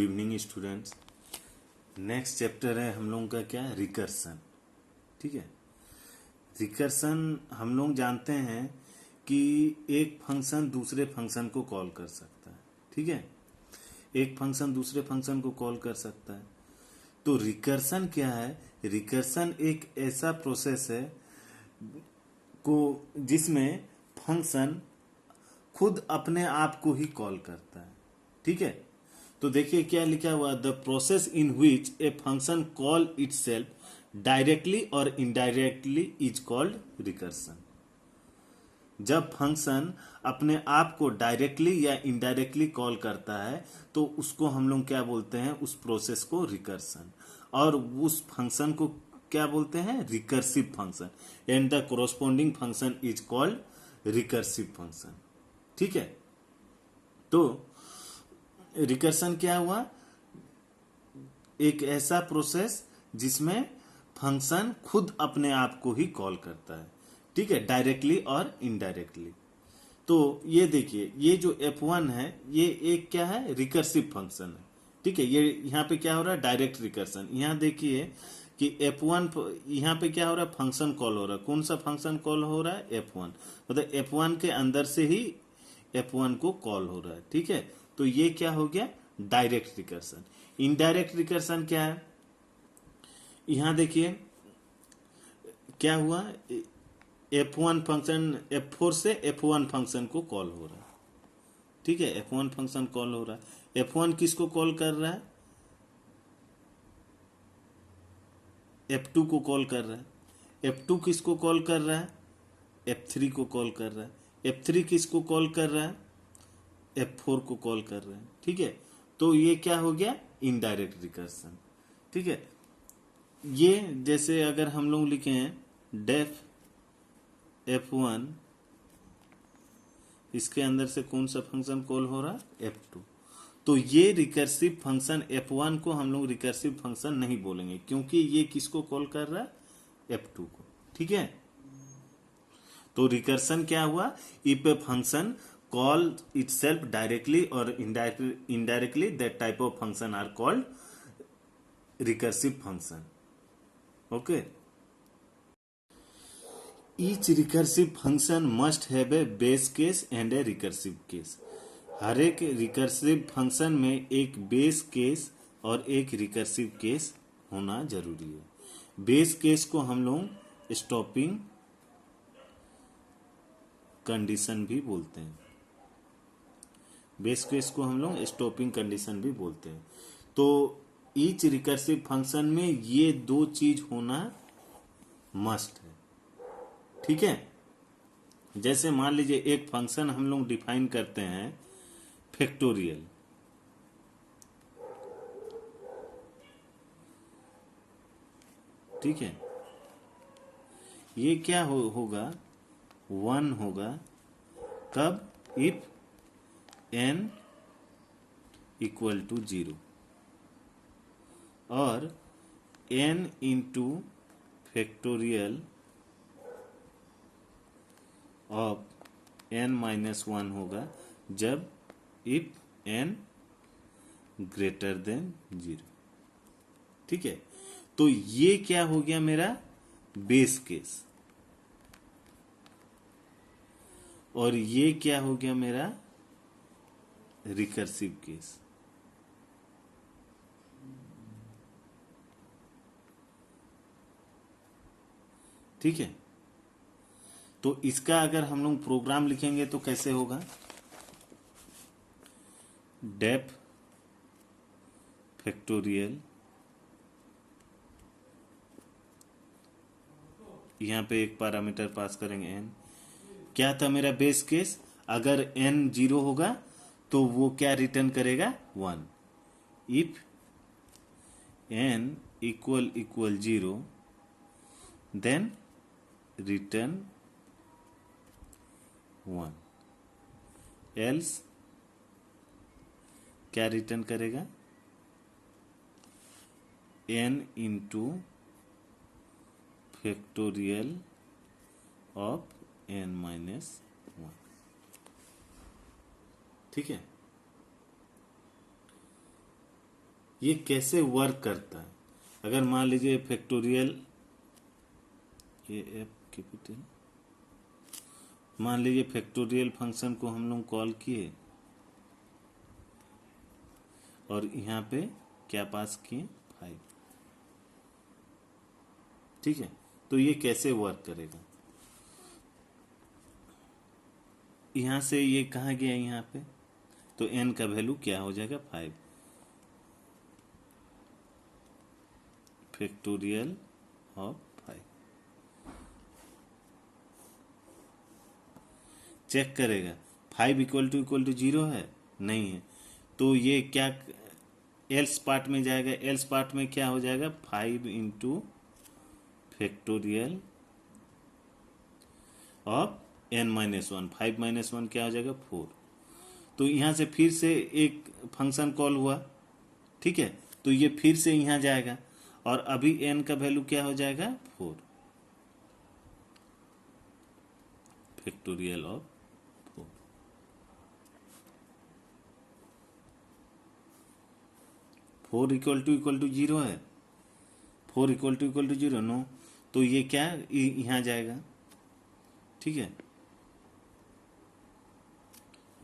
Evening students. Next chapter है हम लोगों का क्या, रिकर्सन। ठीक है, रिकर्सन हम लोग जानते हैं कि एक फंक्शन दूसरे फंक्शन को कॉल कर सकता है। ठीक है, एक फंक्शन दूसरे फंक्शन को कॉल कर सकता है। तो रिकर्सन क्या है? रिकर्सन एक ऐसा प्रोसेस है को जिसमें फंक्शन खुद अपने आप को ही कॉल करता है। ठीक है, तो देखिए क्या लिखा हुआ, the process in which a function call itself directly और इनडायरेक्टली इज कॉल्ड रिकर्सन। जब फंक्शन अपने आप को डायरेक्टली या इनडायरेक्टली कॉल करता है तो उसको हम लोग क्या बोलते हैं, उस प्रोसेस को रिकर्सन। और उस फंक्शन को क्या बोलते हैं, recursive function. And the corresponding function is called recursive function. ठीक है, तो रिकर्सन क्या हुआ, एक ऐसा प्रोसेस जिसमें फंक्शन खुद अपने आप को ही कॉल करता है। ठीक है, डायरेक्टली और इनडायरेक्टली। तो ये देखिए, ये जो F1 है ये एक क्या है, रिकर्सिव फंक्शन है। ठीक है, ये यहाँ पे क्या हो रहा है, डायरेक्ट रिकर्सन। यहाँ देखिए कि F1 यहाँ पे क्या हो रहा है, फंक्शन कॉल हो रहा है। कौन सा फंक्शन कॉल हो रहा है, F1। मतलब F1 के अंदर से ही F1 को कॉल हो रहा है। ठीक है, तो ये क्या हो गया, डायरेक्ट रिकर्सन। इनडायरेक्ट रिकर्सन क्या है, यहां देखिए क्या हुआ, F1 फंक्शन F4 से F1 फंक्शन को कॉल हो रहा है। ठीक है, F1 फंक्शन कॉल हो रहा है। F1 किसको कॉल कर रहा है, F2 को कॉल कर रहा है। F2 किसको कॉल कर रहा है, F3 को कॉल कर रहा है। F3 किसको कॉल कर रहा है, F4 को कॉल कर रहे हैं। ठीक है, तो ये क्या हो गया, इनडायरेक्ट रिकर्सन। ठीक है, ये जैसे अगर हम लोग लिखे हैं डेफ F1, इसके अंदर से कौन सा फंक्शन कॉल हो रहा है, F2। तो ये रिकर्सिव फंक्शन F1 को हम लोग रिकर्सिव फंक्शन नहीं बोलेंगे, क्योंकि ये किसको कॉल कर रहा है, F2 को। ठीक है, तो रिकर्सन क्या हुआ, if a function call itself directly or indirectly, that type of function are called recursive function. Okay, each recursive function must have a base case and a recursive case. हर एक recursive function में एक base case और एक recursive case होना जरूरी है। Base case को हम लोग स्टॉपिंग कंडीशन भी बोलते हैं। बेस केस को हम लोग स्टॉपिंग कंडीशन भी बोलते हैं। तो ईच रिकर्सिव फंक्शन में ये दो चीज होना मस्ट है। ठीक है, जैसे मान लीजिए एक फंक्शन हम लोग डिफाइन करते हैं फैक्टोरियल। ठीक है, ये क्या होगा, 1 होगा कब, इफ n इक्वल टू 0 और n into factorial of n minus 1 होगा जब इफ n ग्रेटर देन 0। ठीक है, तो ये क्या हो गया मेरा बेस केस, और ये क्या हो गया मेरा रिकर्सिव केस। ठीक है, तो इसका अगर हम लोग प्रोग्राम लिखेंगे तो कैसे होगा, डेफ फैक्टोरियल, यहां पे एक पैरामीटर पास करेंगे n। क्या था मेरा बेस केस, अगर n 0 होगा तो वो क्या रिटर्न करेगा, 1। If n equal 0 then return 1, else क्या रिटर्न करेगा, n into factorial of n minus 1। ठीक है, ये कैसे वर्क करता है। अगर मान लीजिए फैक्टोरियल ये एफ कैपिटल, मान लीजिए फैक्टोरियल फंक्शन को हम लोग कॉल किए और यहाँ पे क्या पास किए 5, ठीक है। तो ये कैसे वर्क करेगा, यहाँ से ये कहाँ गया यहाँ पे, तो n का वैल्यू क्या हो जाएगा 5 फैक्टोरियल ऑफ 5। चेक करेगा 5 इक्वल टू 0 है, नहीं है, तो ये क्या एल्स पार्ट में जाएगा। एल्स पार्ट में क्या हो जाएगा 5 इंटू फैक्टोरियल ऑफ n-1, 5 - 1 क्या हो जाएगा 4। तो यहाँ से फिर से एक फंक्शन कॉल हुआ, ठीक है, तो ये फिर से यहाँ जाएगा और अभी n का वैल्यू क्या हो जाएगा 4 factorial of 4। Four equal to 0 है, 4 इक्वल टू 0 नो, तो ये क्या यहाँ जाएगा, ठीक है।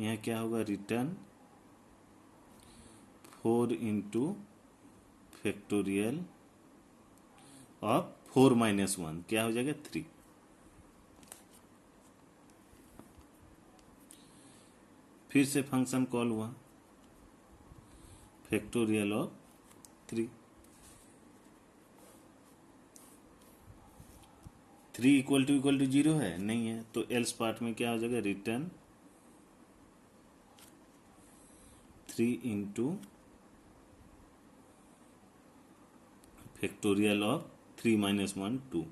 यहाँ क्या होगा रिटर्न 4 इंटू फैक्टोरियल ऑफ 4 - 1 क्या हो जाएगा 3। फिर से फंक्शन कॉल हुआ फैक्टोरियल ऑफ 3 इक्वल टू 0 है, नहीं है, तो एल्स पार्ट में क्या हो जाएगा रिटर्न 3 इंटू फैक्टोरियल ऑफ 3 - 1 2।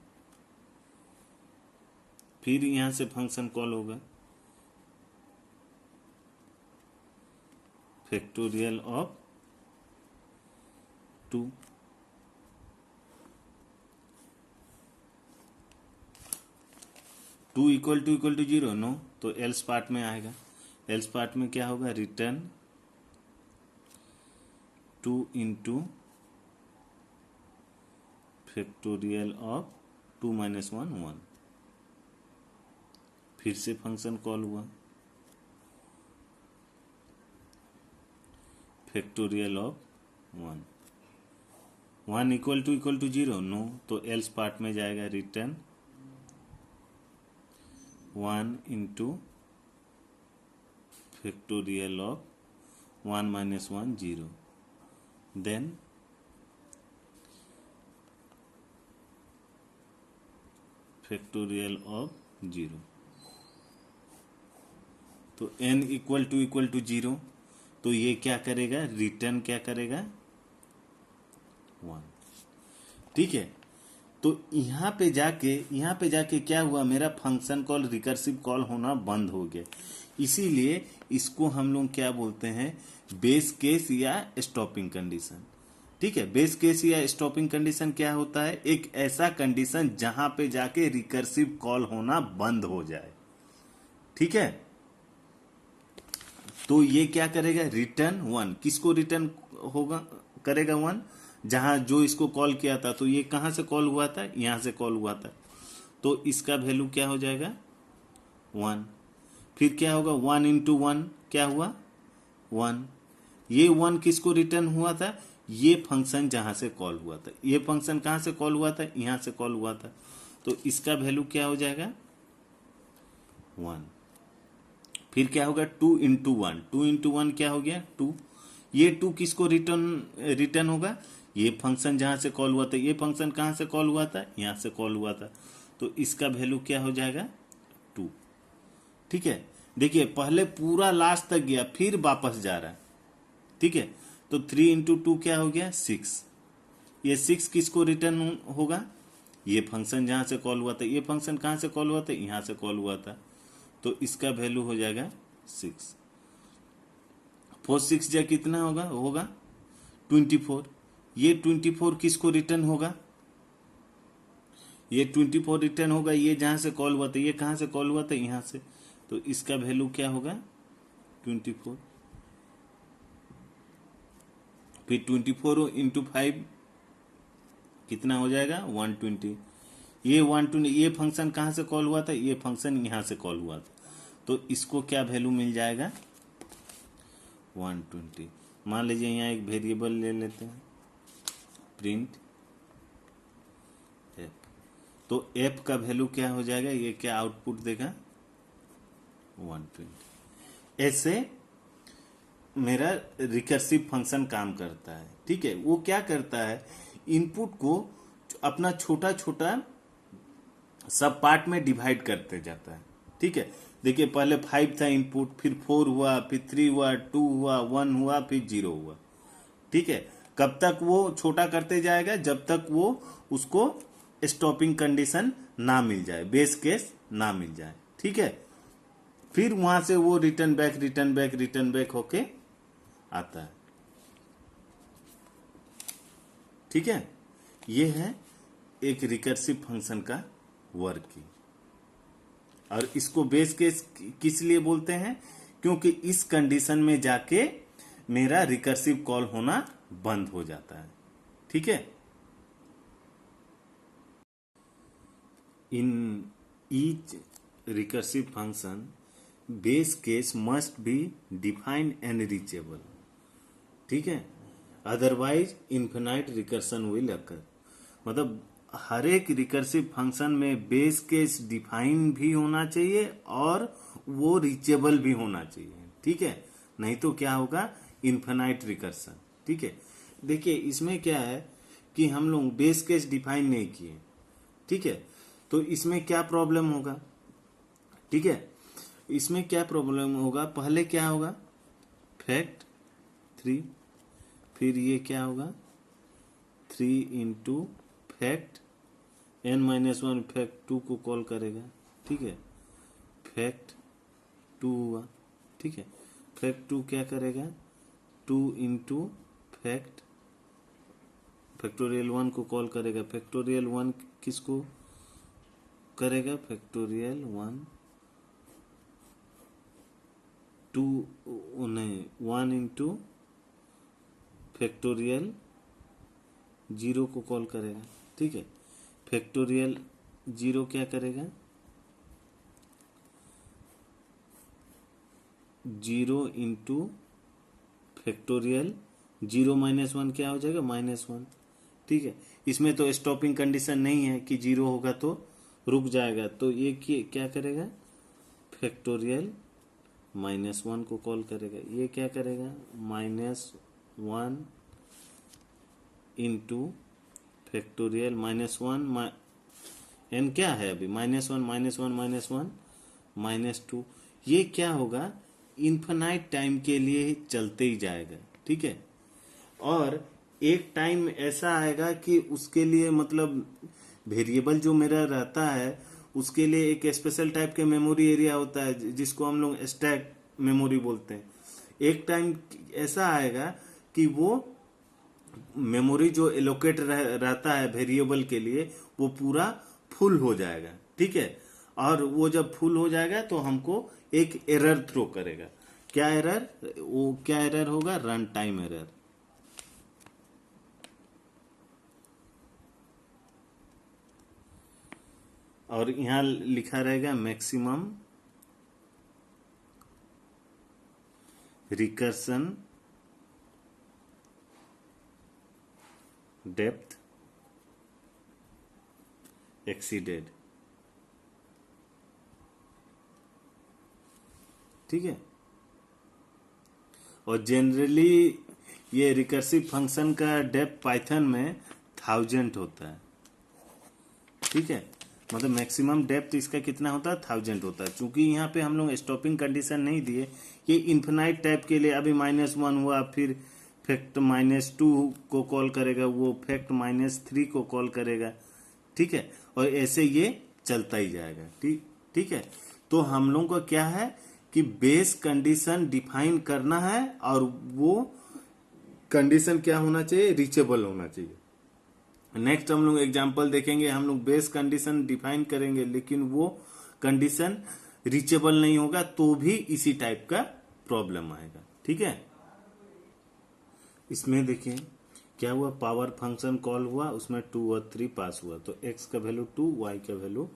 फिर यहां से फंक्शन कॉल होगा factorial of 2। Two equal to 0 no, तो एल्स पार्ट में आएगा। एल्स पार्ट में क्या होगा रिटर्न 2 इंटू फैक्टोरियल ऑफ 2 - 1 1। फिर से फंक्शन कॉल हुआ factorial of 1 equal to 0 no, तो एल्स पार्ट में जाएगा return 1 into factorial of 1 - 1 0। Then factorial of 0। तो n इक्वल टू 0, तो ये क्या करेगा रिटर्न क्या करेगा 1, ठीक है। तो यहाँ पे जाके क्या हुआ, मेरा फंक्शन कॉल रिकर्सिव कॉल होना बंद हो गया। इसीलिए इसको हम लोग क्या बोलते हैं बेस केस या स्टॉपिंग कंडीशन, ठीक है। बेस केस या स्टॉपिंग कंडीशन क्या होता है, एक ऐसा कंडीशन जहां पे जाके रिकर्सिव कॉल होना बंद हो जाए, ठीक है। तो ये क्या करेगा रिटर्न 1, किसको रिटर्न होगा करेगा 1, जहां जो इसको कॉल किया था, तो ये कहां से कॉल हुआ था, यहां से कॉल हुआ था, तो इसका वैल्यू क्या हो जाएगा 1। फिर क्या होगा 1 इंटू 1 क्या हुआ 1। ये 1 किसको रिटर्न हुआ था, ये फंक्शन जहां से कॉल हुआ था। ये फंक्शन कहां से कॉल हुआ था, यहां से कॉल हुआ था, तो इसका वैल्यू क्या हो जाएगा 1। फिर क्या होगा 2 इंटू 1, 2 इंटू 1 क्या हो गया 2। ये 2 किसको रिटर्न होगा, ये फंक्शन जहां से कॉल हुआ था। ये फंक्शन कहां से कॉल हुआ था, यहां से कॉल हुआ था, तो इसका वैल्यू क्या हो जाएगा 2, ठीक है। देखिए पहले पूरा लास्ट तक गया फिर वापस जा रहा है, ठीक है। तो 3 इंटू 2 क्या हो गया 6। ये 6 किसको रिटर्न होगा, ये फंक्शन जहां से कॉल हुआ था। ये फंक्शन कहां से कॉल हुआ था, यहां से कॉल हुआ था, तो इसका वैल्यू हो जाएगा 6। 4 6 जा कितना होगा 24। ये 24 किसको रिटर्न होगा, ये 24 रिटर्न होगा, ये जहां से कॉल हुआ था। ये कहां से कॉल हुआ था, यहां से, तो इसका वैल्यू क्या होगा 24। फिर 24 इंटू 5 कितना हो जाएगा 120। ये 120 ये फंक्शन कहाँ से कॉल हुआ था, ये फंक्शन यहाँ से कॉल हुआ था, तो इसको क्या वैल्यू मिल जाएगा 120। मान लीजिए यहाँ एक वेरिएबल ले लेते हैं प्रिंट एफ, तो एफ का वैल्यू क्या हो जाएगा, ये क्या आउटपुट देगा 120। ऐसे मेरा रिकर्सिव फंक्शन काम करता है। ठीक है, वो क्या करता है, इनपुट को अपना छोटा छोटा सब पार्ट में डिवाइड करते जाता है। ठीक है, देखिए पहले 5 था इनपुट, फिर 4 हुआ, फिर 3 हुआ, 2 हुआ, 1 हुआ, फिर 0 हुआ। ठीक है, कब तक वो छोटा करते जाएगा, जब तक वो उसको स्टॉपिंग कंडीशन ना मिल जाए, बेस केस ना मिल जाए। ठीक है, फिर वहां से वो रिटर्न बैक होके आता है। ठीक है, ये है एक रिकर्सिव फंक्शन का वर्किंग। और इसको बेस केस किस लिए बोलते हैं, क्योंकि इस कंडीशन में जाके मेरा रिकर्सिव कॉल होना बंद हो जाता है। ठीक है, in each recursive function base case must be defined and reachable. ठीक है, otherwise infinite recursion will occur. मतलब हर एक रिकर्सिव फंक्शन में बेस केस डिफाइन भी होना चाहिए और वो रीचेबल भी होना चाहिए। ठीक है, नहीं तो क्या होगा, इन्फिनाइट रिकर्सन। ठीक है, देखिए इसमें क्या है कि हम लोग बेस केस डिफाइन नहीं किए। ठीक है, तो इसमें क्या प्रॉब्लम होगा, ठीक है, इसमें क्या प्रॉब्लम होगा, पहले क्या होगा फैक्ट 3, फिर ये क्या होगा 3 इंटू फैक्ट n-1 फैक्ट 2 को कॉल करेगा। ठीक है, फैक्ट 2 हुआ। ठीक है, फैक्ट 2 क्या करेगा 2 इंटू फैक्ट फैक्टोरियल 1 को कॉल करेगा। फैक्टोरियल 1 किसको करेगा, फैक्टोरियल 1 2 नहीं 1 इंटू फैक्टोरियल 0 को कॉल करेगा। ठीक है, फैक्टोरियल 0 क्या करेगा 0 इंटू फैक्टोरियल 0 -1 क्या हो जाएगा -1। ठीक है, इसमें तो स्टॉपिंग कंडीशन नहीं है कि 0 होगा तो रुक जाएगा, तो ये क्या करेगा फैक्टोरियल -1 को कॉल करेगा। ये क्या करेगा -1 इंटू फैक्टोरियल -1 n क्या है अभी -1 -2। ये क्या होगा इन्फिनाइट टाइम के लिए चलते ही जाएगा। ठीक है, और एक टाइम ऐसा आएगा कि उसके लिए मतलब वेरिएबल जो मेरा रहता है उसके लिए एक स्पेशल टाइप के मेमोरी एरिया होता है जिसको हम लोग स्टैक मेमोरी बोलते हैं। एक टाइम ऐसा आएगा कि वो मेमोरी जो एलोकेट रहता है वेरिएबल के लिए वो पूरा फुल हो जाएगा। ठीक है, और वो जब फुल हो जाएगा तो हमको एक एरर थ्रो करेगा। क्या एरर, वो क्या एरर होगा रन टाइम एरर। और यहां लिखा रहेगा मैक्सिमम रिकर्सन डेप्थ एक्सीडेड। ठीक है, और जनरली ये रिकर्सिव फंक्शन का डेप्थ पाइथन में 1000 होता है। ठीक है, मतलब मैक्सिमम डेप्थ इसका कितना होता है 1000 होता है। चूंकि यहाँ पे हम लोग स्टॉपिंग कंडीशन नहीं दिए, ये इन्फिनाइट टाइप के लिए अभी -1 हुआ, फिर फैक्ट -2 को कॉल करेगा, वो फैक्ट -3 को कॉल करेगा। ठीक है, और ऐसे ये चलता ही जाएगा। ठीक है, तो हम लोग का क्या है कि बेस कंडीशन डिफाइन करना है और वो कंडीशन क्या होना चाहिए, रीचेबल होना चाहिए। नेक्स्ट हम लोग एग्जांपल देखेंगे, हम लोग बेस कंडीशन डिफाइन करेंगे लेकिन वो कंडीशन रीचेबल नहीं होगा तो भी इसी टाइप का प्रॉब्लम आएगा। ठीक है, इसमें देखिए क्या हुआ, पावर फंक्शन कॉल हुआ, उसमें 2 और 3 पास हुआ, तो x का वैल्यू 2, y का वैल्यू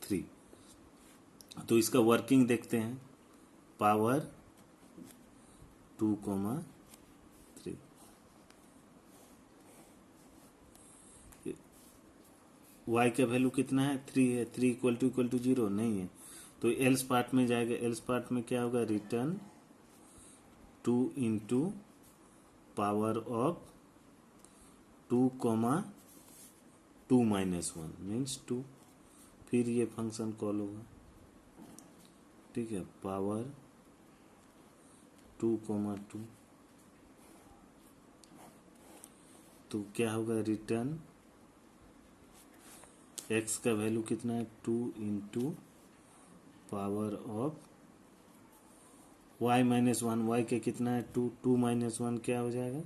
3। तो इसका वर्किंग देखते हैं, पावर 2,3, y का वैल्यू कितना है, 3 है, 3 इक्वल टू 0 नहीं है, तो एल्स पार्ट में जाएगा, एल्स पार्ट में क्या होगा, return 2 into power of 2,2 minus 1 means 2, फिर ये फंक्शन कॉल होगा, ठीक है, पावर 2,2, तो क्या होगा, रिटर्न x का वैल्यू कितना है, 2 into power of y minus 1, y के कितना है 2, 2 माइनस 1 क्या हो जाएगा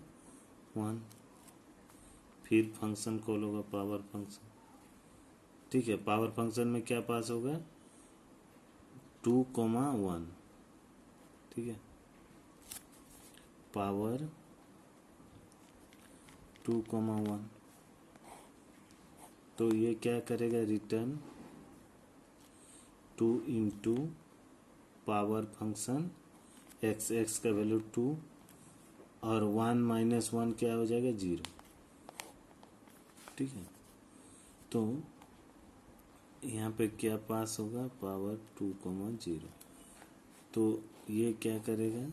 1, फिर फंक्शन कॉल होगा पावर फंक्शन, ठीक है, पावर फंक्शन में क्या पास होगा 2,1, ठीक है, पावर 2,1, तो ये क्या करेगा, return 2 into power function x, x का वैल्यू 2 और 1 माइनस 1 क्या हो जाएगा 0, ठीक है, तो यहाँ पे क्या पास होगा, पावर 2,0, तो ये क्या करेगा,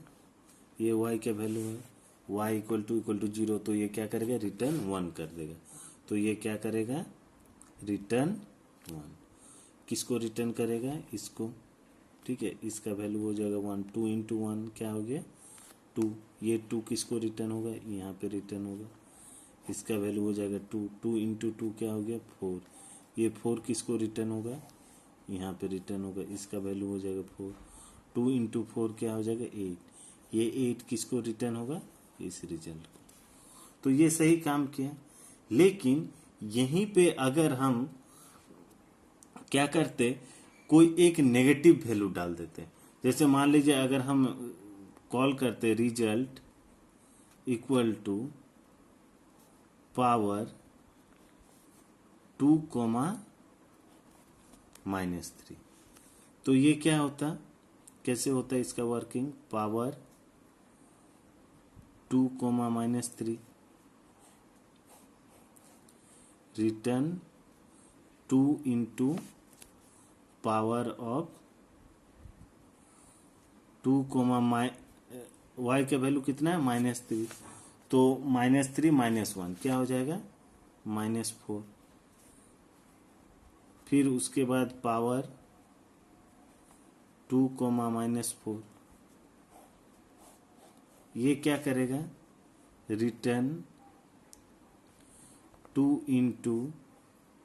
ये y का वैल्यू है, y इक्वल टू 0, तो ये क्या करेगा, रिटर्न 1 कर देगा, तो ये क्या करेगा, रिटर्न 1, किसको रिटर्न करेगा, इसको, ठीक है, इसका वैल्यू हो जाएगा 1, 2 इंटू 1 क्या हो गया 2, ये 2 किसको रिटर्न होगा, यहाँ पे रिटर्न होगा, इसका वैल्यू हो जाएगा 2, 2 इंटू 2 क्या हो गया 4, ये 4 किसको रिटर्न होगा, यहाँ पे रिटर्न होगा, इसका वैल्यू हो जाएगा 4, 2 इंटू 4 क्या हो जाएगा 8, ये 8 किसको रिटर्न होगा, इस रिजल्ट को। तो ये सही काम किया, लेकिन यहीं पे अगर हम क्या करते, कोई एक नेगेटिव वैल्यू डाल देते, जैसे मान लीजिए अगर हम कॉल करते रिजल्ट इक्वल टू पावर 2, -3, तो ये क्या होता, कैसे होता है इसका working, power 2, -3 return 2 into power of 2, y का वैल्यू कितना है -3, तो -3 -1 क्या हो जाएगा -4, फिर उसके बाद पावर 2, -4, ये क्या करेगा, रिटर्न 2 इंटू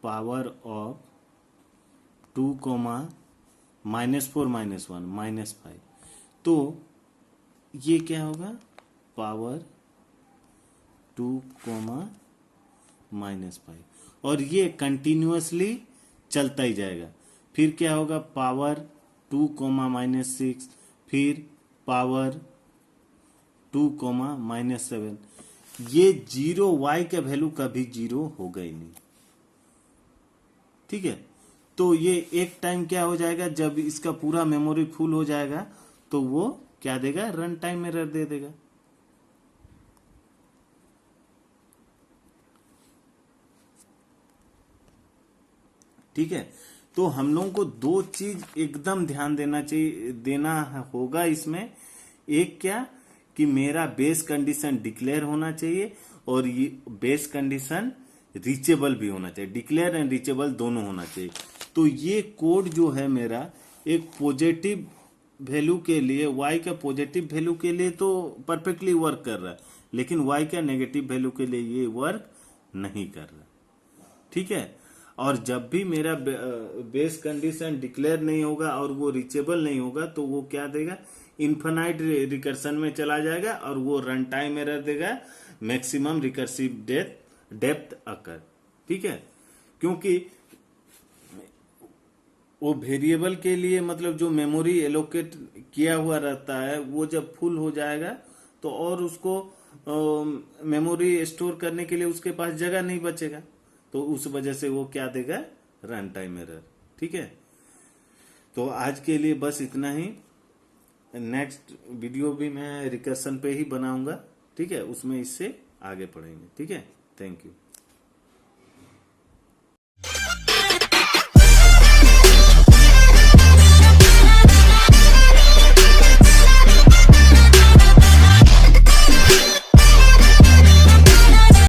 पावर ऑफ 2, -4 -1 -5, तो ये क्या होगा, पावर 2, -5, और ये कंटिन्यूअसली चलता ही जाएगा, फिर क्या होगा, पावर 2, -6, फिर पावर 2, -7, ये 0, y का वैल्यू कभी 0 होगा ही नहीं, ठीक है, तो ये एक टाइम क्या हो जाएगा, जब इसका पूरा मेमोरी फुल हो जाएगा तो वो क्या देगा, रन टाइम एरर दे देगा, ठीक है, तो हम लोगों को दो चीज एकदम ध्यान देना चाहिए, देना होगा इसमें, एक क्या कि मेरा बेस कंडीशन डिक्लेयर होना चाहिए, और ये बेस कंडीशन रीचेबल भी होना चाहिए, डिक्लेयर एंड रीचेबल दोनों होना चाहिए। तो ये कोड जो है मेरा एक पॉजिटिव वैल्यू के लिए, y का पॉजिटिव वैल्यू के लिए तो परफेक्टली वर्क कर रहा है, लेकिन y का नेगेटिव वैल्यू के लिए ये वर्क नहीं कर रहा, ठीक है। और जब भी मेरा बेस कंडीशन डिक्लेयर नहीं होगा और वो रीचेबल नहीं होगा तो वो क्या देगा, इन्फिनाइट रिकर्सन में चला जाएगा और वो रन टाइम एरर देगा, मैक्सिमम रिकर्सिव डेप्थ अकर, ठीक है, क्योंकि वो वेरिएबल के लिए मतलब जो मेमोरी एलोकेट किया हुआ रहता है वो जब फुल हो जाएगा तो और उसको मेमोरी स्टोर करने के लिए उसके पास जगह नहीं बचेगा, तो उस वजह से वो क्या देगा, रन टाइम एरर। ठीक है, तो आज के लिए बस इतना ही। नेक्स्ट वीडियो भी मैं रिकर्सन पे ही बनाऊंगा। ठीक है, उसमें इससे आगे पढ़ेंगे। ठीक है, थैंक यू।